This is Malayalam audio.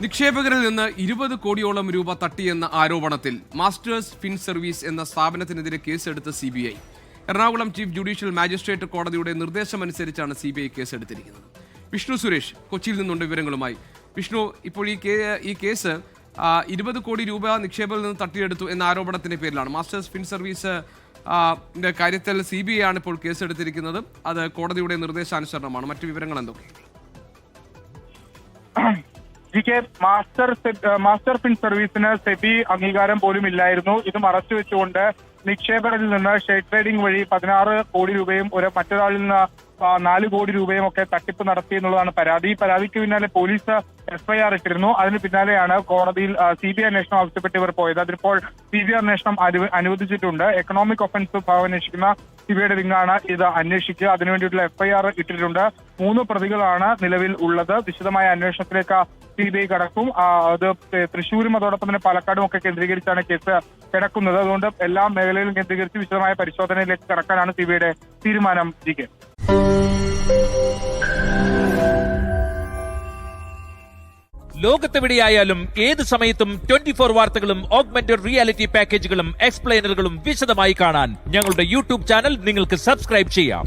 നിക്ഷേപകരിൽ നിന്ന് 20 കോടിയോളം രൂപ തട്ടിയെന്ന ആരോപണത്തിൽ മാസ്റ്റേഴ്സ് ഫിൻ സർവീസ് എന്ന സ്ഥാപനത്തിനെതിരെ കേസെടുത്ത CBI. Ernakulam chief judicial magistrate കോടതിയുടെ നിർദ്ദേശമനുസരിച്ചാണ് CBI കേസെടുത്തിരിക്കുന്നത്. വിഷ്ണു സുരേഷ് കൊച്ചിയിൽ നിന്നുണ്ട് വിവരങ്ങളുമായി. വിഷ്ണു, ഇപ്പോൾ ഈ കേസ് 20 കോടി രൂപ നിക്ഷേപത്തിൽ നിന്ന് തട്ടിയെടുത്തു എന്ന ആരോപണത്തിന്റെ പേരിലാണ്. മാസ്റ്റേഴ്സ് ഫിൻ സർവീസ് കാര്യത്തിൽ CBI ആണ് ഇപ്പോൾ കേസെടുത്തിരിക്കുന്നത്. അത് കോടതിയുടെ നിർദ്ദേശാനുസരണമാണ്. മറ്റു വിവരങ്ങൾ എന്തൊക്കെ? മാസ്റ്റർ ഫിൻ സർവീസിന് സെബി അംഗീകാരം പോലും ഇല്ലായിരുന്നു. ഇത് മറച്ചുവെച്ചുകൊണ്ട് നിക്ഷേപകരിൽ നിന്ന് ഷെയർ ട്രേഡിംഗ് വഴി 16 കോടി രൂപയും മറ്റൊരാളിൽ നിന്ന് 4 കോടി രൂപയും ഒക്കെ തട്ടിപ്പ് നടത്തി എന്നുള്ളതാണ് പരാതി. പരാതിക്ക് പിന്നാലെ പോലീസ് FIR ഇട്ടിരുന്നു. അതിന് പിന്നാലെയാണ് കോടതിയിൽ CBI അന്വേഷണം ആവശ്യപ്പെട്ട് ഇവർ പോയത്. അതിപ്പോൾ CBI അന്വേഷണം അനുവദിച്ചിട്ടുണ്ട്. എക്കണോമിക് ഒഫൻസ് അന്വേഷിക്കുന്ന CBIയുടെ വിങ്ങാണ് ഇത് അന്വേഷിക്കുക. അതിനുവേണ്ടിയിട്ടുള്ള FIR ഇട്ടിട്ടുണ്ട്. 3 പ്രതികളാണ് നിലവിൽ ഉള്ളത്. വിശദമായ അന്വേഷണത്തിലേക്ക് CBI കടക്കും. അത് തൃശ്ശൂരും അതോടൊപ്പം തന്നെ പാലക്കാടും ഒക്കെ കേന്ദ്രീകരിച്ചാണ് കേസ് കിടക്കുന്നത്. അതുകൊണ്ട് എല്ലാ മേഖലയിലും കേന്ദ്രീകരിച്ച് വിശദമായ പരിശോധനയിലേക്ക് കടക്കാനാണ് CBIയുടെ തീരുമാനം. ലോകത്തെവിടെയായാലും ഏത് സമയത്തും 24 വാർത്തകളും ഓഗ്മെന്റഡ് റിയാലിറ്റി പാക്കേജുകളും എക്സ്പ്ലെയിനറുകളും വിശദമായി കാണാൻ ഞങ്ങളുടെ YouTube ചാനൽ നിങ്ങൾക്ക് സബ്സ്ക്രൈബ് ചെയ്യാം.